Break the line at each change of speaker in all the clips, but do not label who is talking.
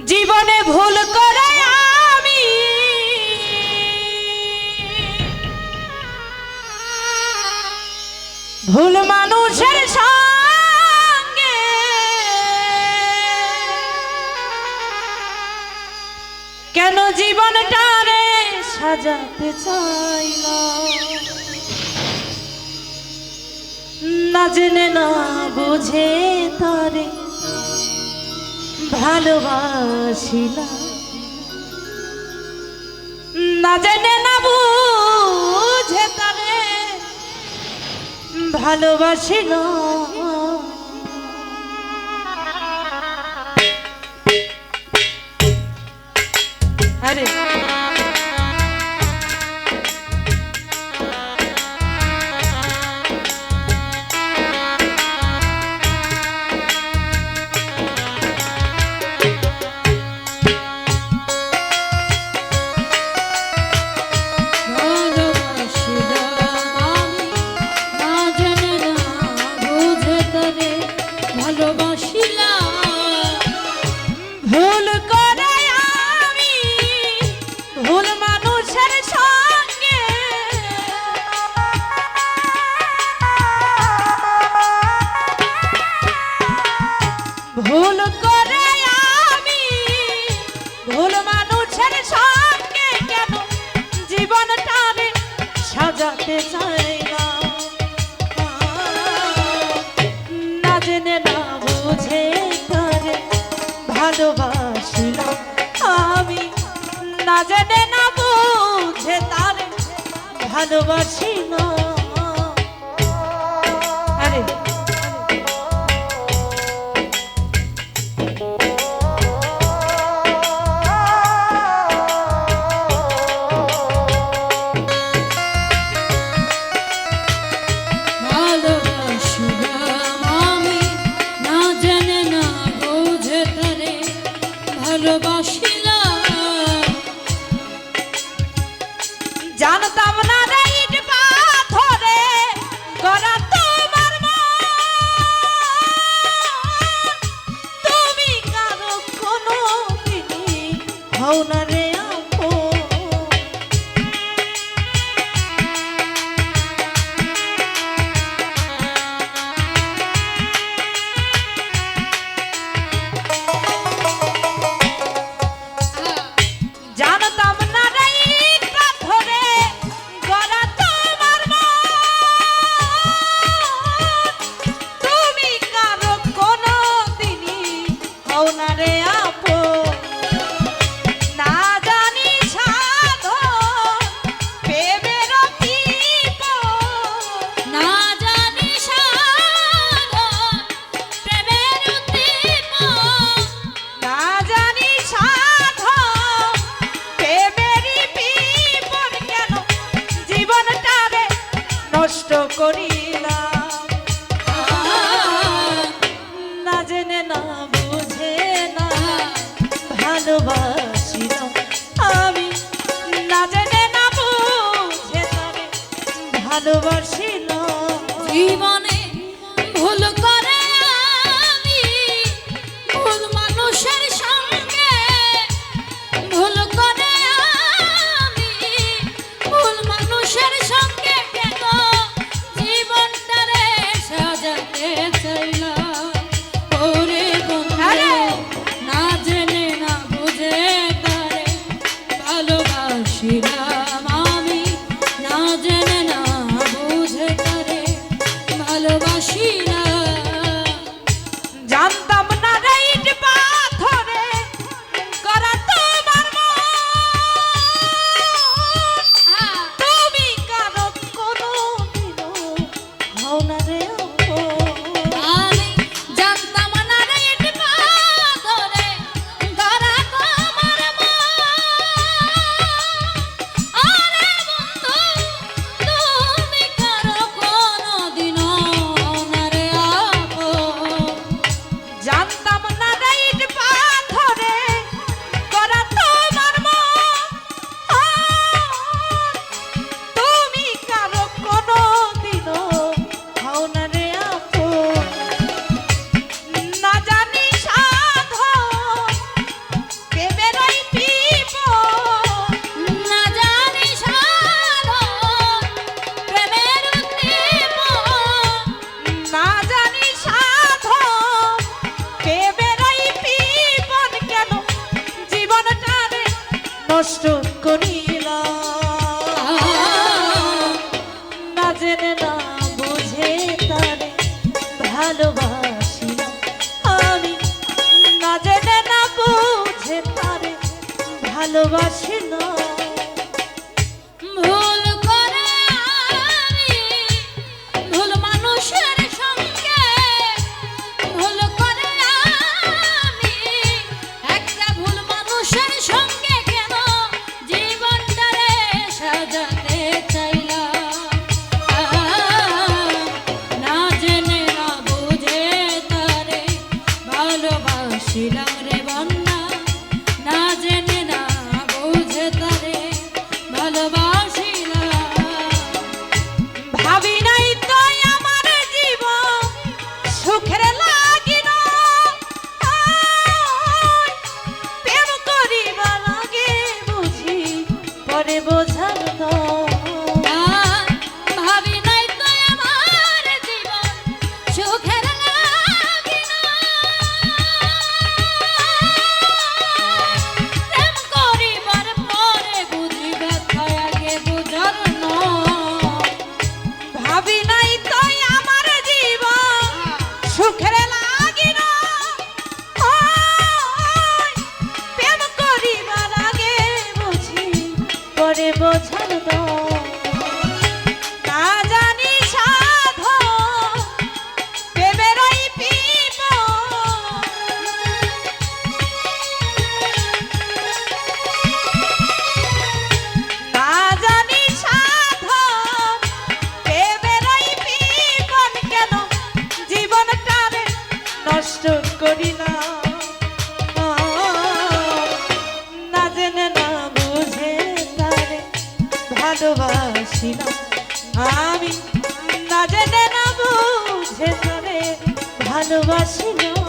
জীবনে ভুল করে আমি ভুল মানুষের সঙ্গে কেন জীবনটারে সাজাতে চাইলাম না জেনে না বুঝে তারে ভালোবাসিলাম না জেনে না বুঝে তারে ভালোবাসিলাম আরে ভুল করে আমি ভুল মানুষের সঙ্গে ভুল করে আমি ভুল মানুষের সঙ্গে কেন জীবনটারে সাজাতে চাই না জেনে না বুঝে করে ভালোবাসিলাম আমি না জেনে না বুঝে তারে ভালোবাসিলাম আরে জানতাম না রে ইট পাথরে গড়া তোমার মন তুমি কারো কোনো দিনই হও না রে আপন জানতাম না রে ইট পাথরে গড়া তোমার মন তুমি কারো কোনো দিনই হও না রে আপন না জানি সাধন প্রেমের বিপদ না জানি সাধন প্রেমের বিপদ না জানি সাধন প্রেমের বিপদ কেন জীবনটারে নষ্ট করিলাম না জেনে না বুঝে না ভালোবাসিলাম আমি না জেনে না বুঝে তারে ভালোবাসিলাম
জীবনে ভুল করে আমি ভুল মানুষের সঙ্গে ভুল করে আমি ভুল মানুষের সঙ্গে কেন জীবনটারে সাজাতে চাইলাম ওরে বন্ধু
আরে!
না জেনে না বুঝে
ভালোবাসি না।
ভুল করে আমি ভুল মানুষের সঙ্গে ভুল করে আমি একটা ভুল মানুষের সঙ্গে কেন জীবনটারে সাজাতে চাইলাম না জেনে না বুঝে তারে ভালোবাসিলাম রে বন্যা না জেনে না বুঝে তারে ভালোবাসিলাম
ভাবি নাই তো আমার জীবন সুখের লাগিল, প্রেম করিবার আগে বুঝি পরে বোঝার তো।
ভাবি নাই তো আমার জীবন সুখের লাগিল, প্রেম করিবার পরে বুঝি ব্যথা আগে বুঝার নয়।
ভাবি নাই তো আমার জীবন সুখের লাগিল, প্রেম করিবার আগে বুঝি পরে বোঝার তো। না জানি সাধন প্রেমেরই বিপদ, না জানি সাধন প্রেমেরই বিপদ, কেন জীবনটারে নষ্ট করিলাম। না জেনে না বুঝে তারে ভালোবাসিলাম আমি, না জেনে না বুঝে তারে ভালোবাসিলাম।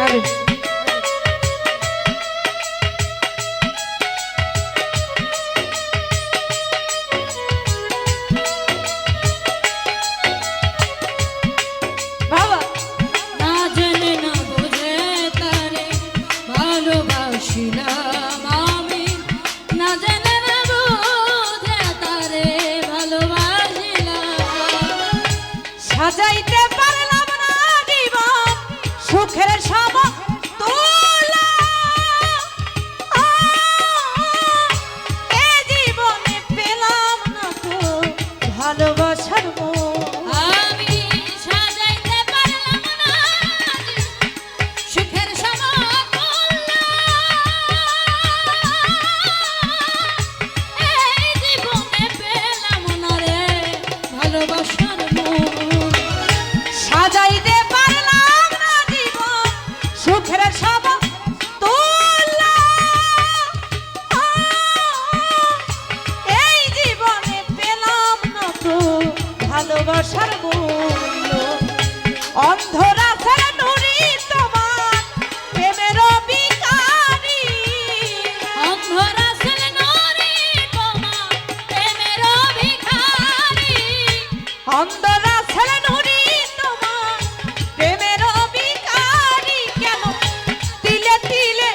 আরে বাবা,
না জেনে না বুঝে তারে ভালোবাসিলাম আমি, না জেনে না বুঝে তারে ভালোবাসিলাম।
সাজাইতে পারলাম না জীবন সুখের সমতুলা, এ জীবনে পেলাম না তো ভালোবাসার মন।
আমি সাজাইতে পারলাম না সুখের সমতুল্য, এই জীবনে পেলাম না রে ভালোবাসার মন।
সাজাইতে পারলাম না জীবন সুখের সমতুলা, এই জীবনে পেলাম না তো ভালোবাসার মূল্য। অন্ধরা ছেড়ে নুরি তোমার প্রেমের বিকারি,
অন্ধরা ছেলে নরে তোমার প্রেমের ভিখারি,
অন্ধরা ছেড়ে নুরি তোমার প্রেমের বিকারি, কেন তিলে তিলে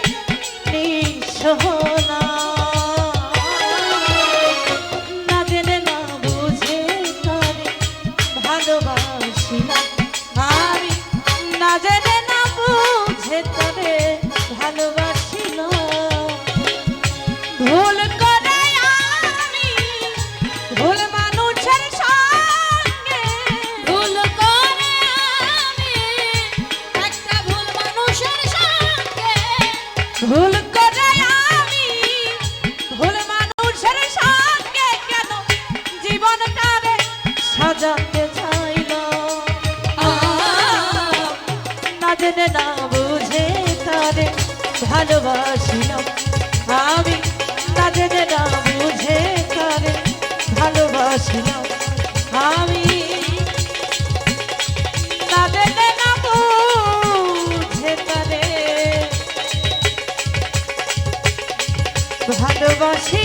নিঃসহনা। না জেনে না বুঝে তারে ভালোবাসিলাম আমি, না জেনে না বুঝে তারে ভালোবাসিলাম। ভুল করে আমি ভুল মানুষের সঙ্গে,
ভুল করে আমি একটা ভুল মানুষের সঙ্গে
ভুল করে আমি ভুল মানুষের সঙ্গে কেন জীবনটারে সাজাতে চাইলাম। না জেনে না বুঝে তারে ভালোবাসিলাম আমি, না জেনে না বুঝে তারে ভালোবাসিলাম আমি, না জেনে না বুঝে তারে ভালোবাসি।